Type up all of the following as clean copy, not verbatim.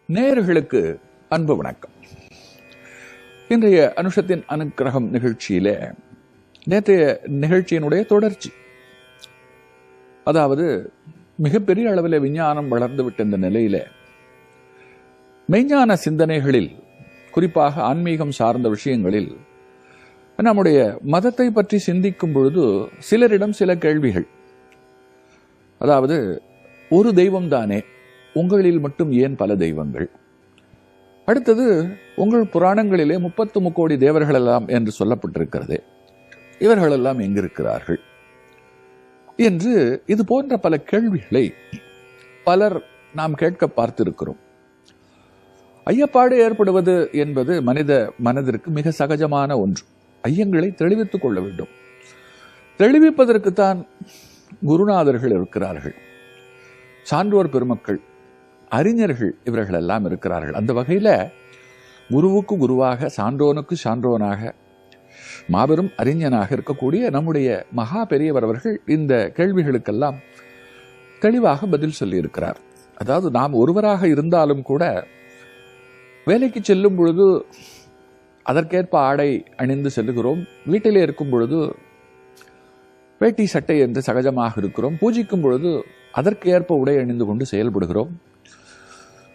நேயர்களுக்கு அன்பு வணக்கம். இன்றைய அனுஷத்தின் அனுக்கிரகம் நிகழ்ச்சியில நேற்றைய நிகழ்ச்சியினுடைய தொடர்ச்சி, அதாவது மிகப்பெரிய அளவில் விஞ்ஞானம் வளர்ந்துவிட்ட இந்த நிலையில மெய்ஞான சிந்தனைகளில், குறிப்பாக ஆன்மீகம் சார்ந்த விஷயங்களில் நம்முடைய மதத்தை பற்றி சிந்திக்கும் பொழுது சிலரிடம் சில கேள்விகள். அதாவது, ஒரு தெய்வம் தானே, உங்களில் மட்டும் ஏன் பல தெய்வங்கள்? அடுத்தது, உங்கள் புராணங்களிலே 33 கோடி தேவர்கள் எல்லாம் என்று சொல்லப்பட்டிருக்கிறது, இவர்களெல்லாம் எங்கிருக்கிறார்கள் என்று இது போன்ற பல கேள்விகளை பலர் நாம் கேட்க பார்த்திருக்கிறோம். ஐயப்பாடு ஏற்படுவது என்பது மனித மனதிற்கு மிக சகஜமான ஒன்று. ஐயங்களை தெளிவித்துக் கொள்ள வேண்டும். தெளிவிப்பதற்குத்தான் குருநாதர்கள் இருக்கிறார்கள், சான்றோர் பெருமக்கள், அறிஞர்கள், இவர்கள் எல்லாம் இருக்கிறார்கள். அந்த வகையில் குருவுக்கு குருவாக, சான்றோனுக்கு சான்றோனாக, மாபெரும் அறிஞனாக இருக்கக்கூடிய நம்முடைய மகா பெரியவர் அவர்கள் இந்த கேள்விகளுக்கெல்லாம் தெளிவாக பதில் சொல்லியிருக்கிறார். அதாவது, நாம் ஒருவராக இருந்தாலும் கூட வேலைக்கு செல்லும் பொழுது அதற்கேற்ப ஆடை அணிந்து செல்லுகிறோம். வீட்டிலே இருக்கும் பொழுது வேட்டி சட்டை என்று சகஜமாக இருக்கிறோம். பூஜிக்கும் பொழுது அதற்கு ஏற்ப உடை அணிந்து கொண்டு செயல்படுகிறோம்.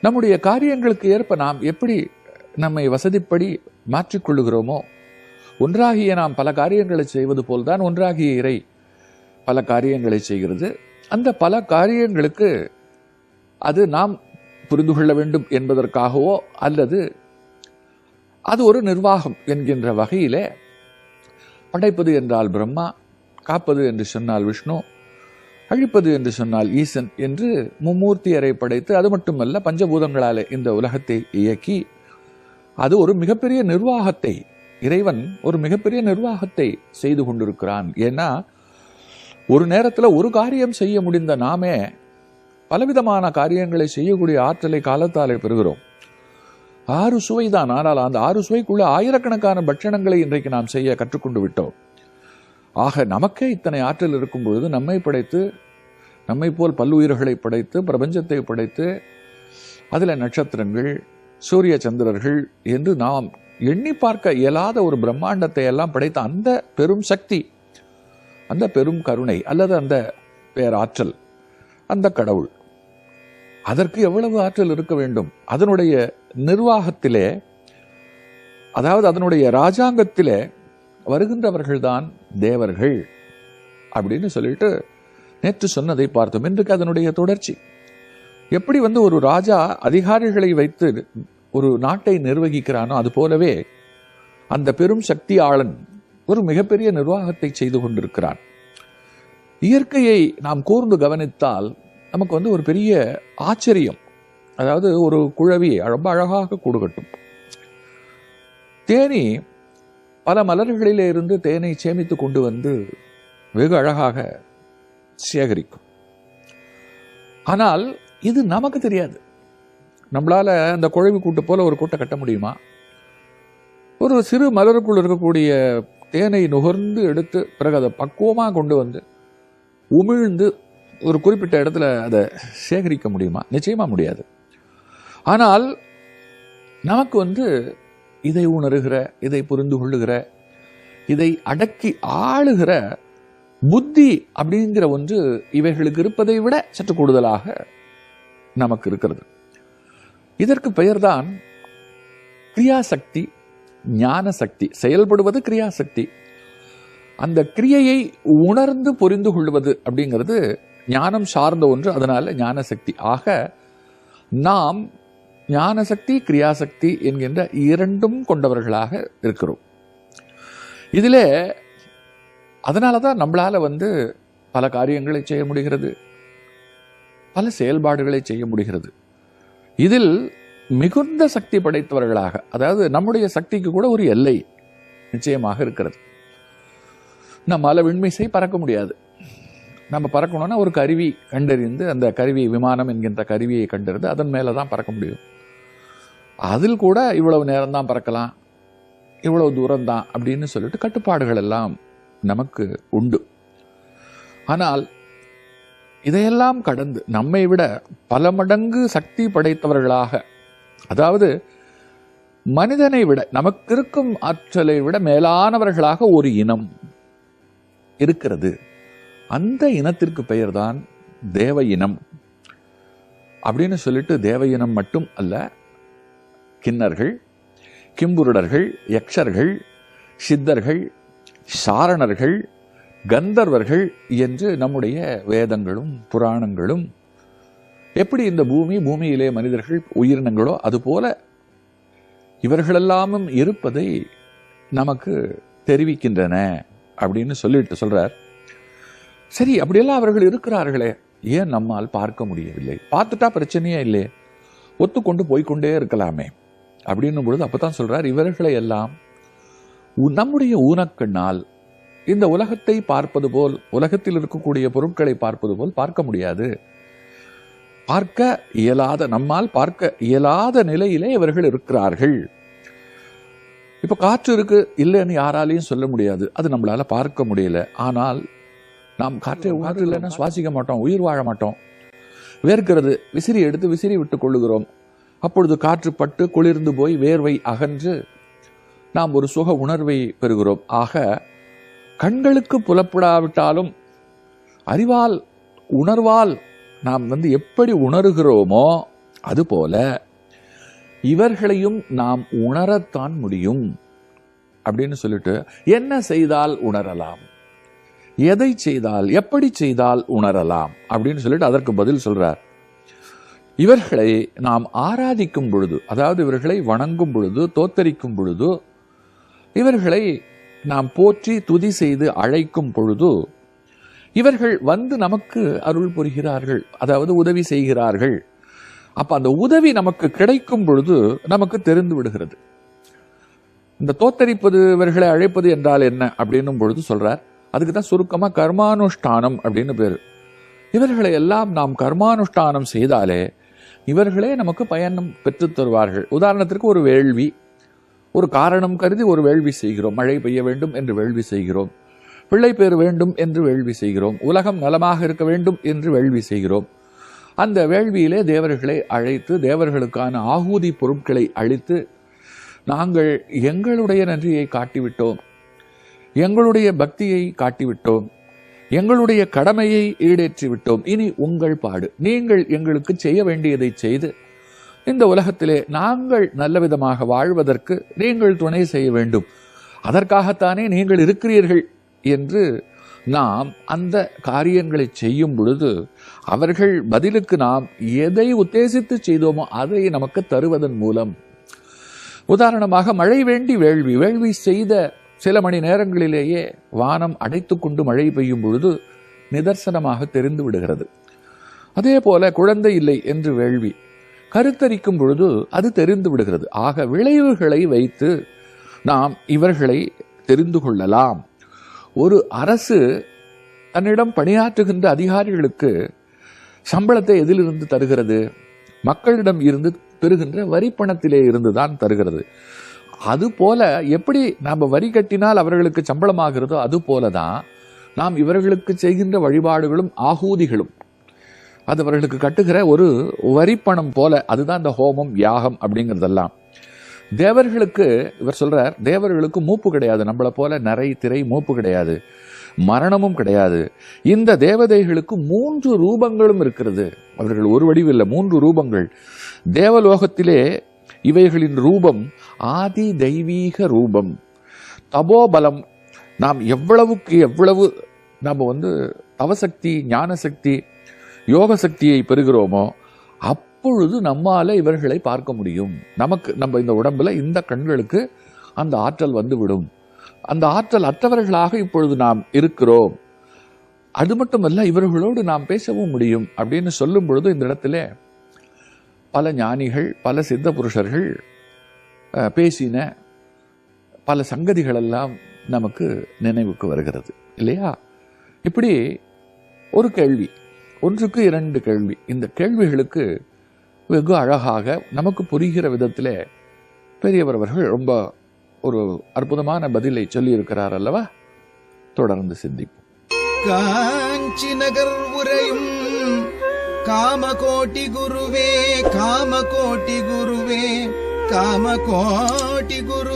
நம்முடைய காரியங்களுக்கு ஏற்ப நாம் எப்படி நம்மை வசதிப்படி மாற்றிக்கொள்ளுகிறோமோ, ஒன்றாகிய நாம் பல காரியங்களை செய்வது போல்தான் ஒன்றாகிய இறை பல காரியங்களை செய்கிறது. அந்த பல காரியங்களுக்கு அது நாம் புரிந்து கொள்ள வேண்டும் என்பதற்காகவோ, அல்லது அது ஒரு நிர்வாகம் என்கின்ற வகையிலே, படைப்பது என்றால் பிரம்மா, காப்பது என்று சொன்னால் விஷ்ணு, அழிப்பது என்று சொன்னால் ஈசன் என்று மும்மூர்த்தியரை படைத்து, அது மட்டுமல்ல பஞ்சபூதங்களாலே இந்த உலகத்தை இயக்கி, அது ஒரு மிகப்பெரிய நிர்வாகத்தை, இறைவன் ஒரு மிகப்பெரிய நிர்வாகத்தை செய்து கொண்டிருக்கிறான். ஏன்னா, ஒரு நேரத்தில் ஒரு காரியம் செய்ய முடிந்த நாமே பலவிதமான காரியங்களை செய்யக்கூடிய ஆற்றலை காலத்தாலே பெறுகிறோம். 6 சுவைதான், ஆனால் அந்த 6 சுவைக்குள்ள ஆயிரக்கணக்கான பட்சணங்களை இன்றைக்கு நாம் செய்ய கற்றுக்கொண்டு விட்டோம். ஆக, நமக்கே இத்தனை ஆற்றல் இருக்கும் பொழுது நம்மை படைத்து, நம்மை போல் பல்லுயிர்களை படைத்து, பிரபஞ்சத்தை படைத்து, அதில் நட்சத்திரங்கள், சூரிய சந்திரர்கள் என்று நாம் எண்ணி பார்க்க இயலாத ஒரு பிரம்மாண்டத்தை எல்லாம் படைத்த அந்த பெரும் சக்தி, அந்த பெரும் கருணை, அல்லது அந்த பேராற்றல், அந்த கடவுள், அதற்கு எவ்வளவு ஆற்றல் இருக்க வேண்டும்? அதனுடைய நிர்வாகத்திலே, அதாவது அதனுடைய ராஜாங்கத்திலே வருகின்றவர்கள்தான் தேவர்கள் அப்படின்னு சொல்லிட்டு நேற்று சொன்னதை பார்த்தோம். இன்றைக்கு அதனுடைய தொடர்ச்சி. எப்படி ஒரு ராஜா அதிகாரிகளை வைத்து ஒரு நாட்டை நிர்வகிக்கிறானோ, அது போலவே அந்த பெரும் சக்தியாளன் ஒரு மிகப்பெரிய நிர்வாகத்தை செய்து கொண்டிருக்கிறான். இயற்கையை நாம் கூர்ந்து கவனித்தால் நமக்கு ஒரு பெரிய ஆச்சரியம். அதாவது, ஒரு குழவி ரொம்ப அழகாக கூடு கட்டும். தேனி பல மலர்களிலே இருந்து தேனை சேமித்து கொண்டு வந்து வெகு அழகாக சேகரிக்கும். ஆனால் இது நமக்கு தெரியாது. நம்மளால அந்த குழவி கூட்டு போல ஒரு கூட்டை கட்ட முடியுமா? ஒரு சிறு மலருக்குள் இருக்கக்கூடிய தேனை நுகர்ந்து எடுத்து பிறகு அதை பக்குவமாக கொண்டு வந்து உமிழ்ந்து ஒரு குறிப்பிட்ட இடத்துல அதை சேகரிக்க முடியுமா? நிச்சயமா முடியாது. ஆனால் நமக்கு இதை உணர்கிற, இதை புரிந்து கொள்ளுகிற, இதை அடக்கி ஆளுகிற புத்தி அப்படிங்கிற ஒன்று இவைகளுக்கு இருப்பதை விட சற்று கூடுதலாக நமக்கு இருக்கிறது. இதற்கு பெயர்தான் கிரியாசக்தி, ஞான சக்தி. செயல்படுவது கிரியாசக்தி. அந்த கிரியையை உணர்ந்து புரிந்து கொள்வது அப்படிங்கிறது ஞானம் சார்ந்த ஒன்று. அதனால ஞான சக்தி. ஆக, நாம் ஞானசக்தி, கிரியாசக்தி என்கின்ற இரண்டும் கொண்டவர்களாக இருக்கிறோம். இதிலே அதனாலதான் நம்மளால பல காரியங்களை செய்ய முடிகிறது, பல செயல்பாடுகளை செய்ய முடிகிறது. இதில் மிகுந்த சக்தி படைத்தவர்களாக, அதாவது நம்முடைய சக்திக்கு கூட ஒரு எல்லை நிச்சயமாக இருக்கிறது. நம்மால விண்மீசை பறக்க முடியாது. நம்ம பறக்கணும்னா ஒரு கருவி கண்டறிந்து, அந்த கருவி விமானம் என்கின்ற கருவியை கண்டறிந்து அதன் மேலதான் பறக்க முடியும். அதில் கூட இவ்வளவு நேரம் தான் பறக்கலாம், இவ்வளவு தூரம் தான் அப்படின்னு சொல்லிட்டு கட்டுப்பாடுகள் எல்லாம் நமக்கு உண்டு. ஆனால் இதையெல்லாம் கடந்து நம்மை விட பல மடங்கு சக்தி படைத்தவர்களாக அதாவது மனிதனை விட, நமக்கு இருக்கும் ஆற்றலை விட மேலானவர்களாக ஒரு இனம் இருக்கிறது. அந்த இனத்திற்கு பெயர்தான் தேவ இனம் அப்படின்னு சொல்லிட்டு, தேவ இனம் மட்டும் அல்ல, கிண்ணர்கள், கிம்புருடர்கள், யக்ஷர்கள், சித்தர்கள், சாரணர்கள், கந்தர்வர்கள் என்று நம்முடைய வேதங்களும் புராணங்களும் எப்படி இந்த பூமியிலே மனிதர்கள் உயிரினங்களோ அதுபோல இவர்களெல்லாமும் இருப்பதை நமக்கு தெரிவிக்கின்றன அப்படின்னு சொல்றார். சரி, அப்படியெல்லாம் அவர்கள் இருக்கிறார்களே, ஏன் நம்மால் பார்க்க முடியவில்லை? பார்த்துட்டா பிரச்சனையே இல்லை, ஒத்துக்கொண்டு போய்கொண்டே இருக்கலாமே அப்படின்னும் பொழுது அப்பதான் சொல்றார், இவர்களை எல்லாம் நம்முடைய ஊனக்கண்ணால் இந்த உலகத்தை பார்ப்பது போல், உலகத்தில் இருக்கக்கூடிய பொருட்களை பார்ப்பது போல் பார்க்க முடியாது. பார்க்க இயலாத, நம்மால் பார்க்க இயலாத நிலையிலே இவர்கள் இருக்கிறார்கள். இப்ப காற்று இருக்கு இல்லைன்னு யாராலையும் சொல்ல முடியாது, அது நம்மளால பார்க்க முடியல. ஆனால் நாம் காற்று இல்லைன்னா சுவாசிக்க மாட்டோம், உயிர் வாழ மாட்டோம். வேர்க்கிறது, விசிறி எடுத்து விசிறி விட்டுக் கொள்ளுகிறோம். அப்பொழுது காற்று பட்டு குளிர்ந்து போய் வேர்வை அகன்று நாம் ஒரு சுக உணர்வை பெறுகிறோம். ஆக கண்களுக்கு புலப்படாவிட்டாலும் அறிவால், உணர்வால் நாம் எப்படி உணர்கிறோமோ அதுபோல இவர்களையும் நாம் உணரத்தான் முடியும் அப்படின்னு சொல்லிட்டு, என்ன செய்தால் உணரலாம், எதை செய்தால், எப்படி செய்தால் உணரலாம் அப்படின்னு சொல்லிட்டு அதற்கு பதில் சொல்றார். இவர்களை நாம் ஆராதிக்கும் பொழுது, அதாவது இவர்களை வணங்கும் பொழுது, தோத்தரிக்கும் பொழுது, இவர்களை நாம் போற்றி துதி செய்து அழைக்கும் பொழுது இவர்கள் நமக்கு அருள் புரிகிறார்கள், அதாவது உதவி செய்கிறார்கள். அப்ப அந்த உதவி நமக்கு கிடைக்கும் பொழுது நமக்கு தெரிந்து விடுகிறது. இந்த தோத்தரிப்பது, இவர்களை அழைப்பது என்றால் என்ன அப்படின்னும் பொழுது சொல்றார், அதுக்கு தான் சுருக்கமா கர்மானுஷ்டானம் அப்படின்னு பேரு. இவர்களை எல்லாம் நாம் கர்மானுஷ்டானம் செய்தாலே இவர்களே நமக்கு பயணம் பெற்றுத் தருவார்கள். உதாரணத்திற்கு ஒரு வேள்வி, ஒரு காரணம் கருதி ஒரு வேள்வி செய்கிறோம். மழை பெய்ய வேண்டும் என்று வேள்வி செய்கிறோம், பிள்ளை பேர் வேண்டும் என்று வேள்வி செய்கிறோம், உலகம் நலமாக இருக்க வேண்டும் என்று வேள்வி செய்கிறோம். அந்த வேள்வியிலே தேவர்களை அழைத்து தேவர்களுக்கான ஆகூதி பொருட்களை அளித்து நாங்கள் எங்களுடைய நன்றியை காட்டிவிட்டோம், எங்களுடைய பக்தியை காட்டிவிட்டோம், எங்களுடைய கடமையை ஈடேற்றிவிட்டோம், இனி உங்கள் பாடு, நீங்கள் எங்களுக்கு செய்ய வேண்டியதை செய்து இந்த உலகத்திலே நாங்கள் நல்ல விதமாக வாழ்வதற்கு நீங்கள் துணை செய்ய வேண்டும், அதற்காகத்தானே நீங்கள் இருக்கிறீர்கள் என்று நாம் அந்த காரியங்களை செய்யும் பொழுது அவர்கள் பதிலுக்கு நாம் எதை உத்தேசித்து செய்தோமோ அதை நமக்கு தருவதன் மூலம், உதாரணமாக மழை வேண்டி வேள்வி செய்த சில மணி நேரங்களிலேயே வானம் அடைத்து கொண்டு மழை பெய்யும் பொழுது நிதர்சனமாக தெரிந்து விடுகிறது. அதே போல குழந்தை இல்லை என்று வேள்வி, கருத்தரிக்கும் பொழுது அது தெரிந்து விடுகிறது. ஆக விளைவுகளை வைத்து நாம் இவர்களை தெரிந்து கொள்ளலாம். ஒரு அரசு தன்னிடம் பணியாற்றுகின்ற அதிகாரிகளுக்கு சம்பளத்தை எதிலிருந்து தருகிறது? மக்களிடம் இருந்து பெறுகின்ற வரி பணத்திலே இருந்துதான் தருகிறது. அதுபோல எப்படி நாம் வரி கட்டினால் அவர்களுக்கு சம்பளமாகிறதோ அது போலதான் நாம் இவர்களுக்கு செய்கின்ற வழிபாடுகளும் ஆகூதிகளும் அது அவர்களுக்கு கட்டுகிற ஒரு வரிப்பணம் போல. அதுதான் இந்த ஹோமம் யாகம் அப்படிங்கிறதெல்லாம். தேவர்களுக்கு இவர் சொல்றார், தேவர்களுக்கு மூப்பு கிடையாது, நம்மளை போல நரை திரை மூப்பு கிடையாது, மரணமும் கிடையாது. இந்த தேவதைகளுக்கு 3 ரூபங்களும் இருக்கிறது. அவர்கள் ஒரு வடிவில் 3 ரூபங்கள். தேவலோகத்திலே இவைகளின் ரூபம் ஆதி தெய்வீக ரூபம். தபோபலம், நாம் எவ்வளவுக்கு எவ்வளவு நாம் தவசக்தி, ஞான சக்தி, யோக சக்தியை பெறுகிறோமோ அப்பொழுது நம்மால இவர்களை பார்க்க முடியும். நம்ம இந்த உடம்புல இந்த கண்களுக்கு அந்த ஆற்றல் வந்துவிடும். அந்த ஆற்றல் அற்றவர்களாக இப்பொழுது நாம் இருக்கிறோம். அது மட்டுமல்ல, இவர்களோடு நாம் பேசவும் முடியும் அப்படின்னு சொல்லும் பொழுது இந்த இடத்துல பல ஞானிகள், பல சித்த புருஷர்கள் பேசின பல சங்கதிகள் எல்லாம் நமக்கு நினைவுக்கு வருகிறது இல்லையா? இப்படி ஒரு கேள்வி, ஒன்றுக்கு 2 கேள்வி. இந்த கேள்விகளுக்கு வெகு அழகாக நமக்கு புரிகிற விதத்தில் பெரியவர் அவர்கள் ரொம்ப ஒரு அற்புதமான பதிலை சொல்லி இருக்கிறார் அல்லவா? தொடர்ந்து சிந்திப்போம். காஞ்சி நகர் உரையும் காமகோட்டி குருவே காமகோட்டி குருவே காமகோட்டி குரு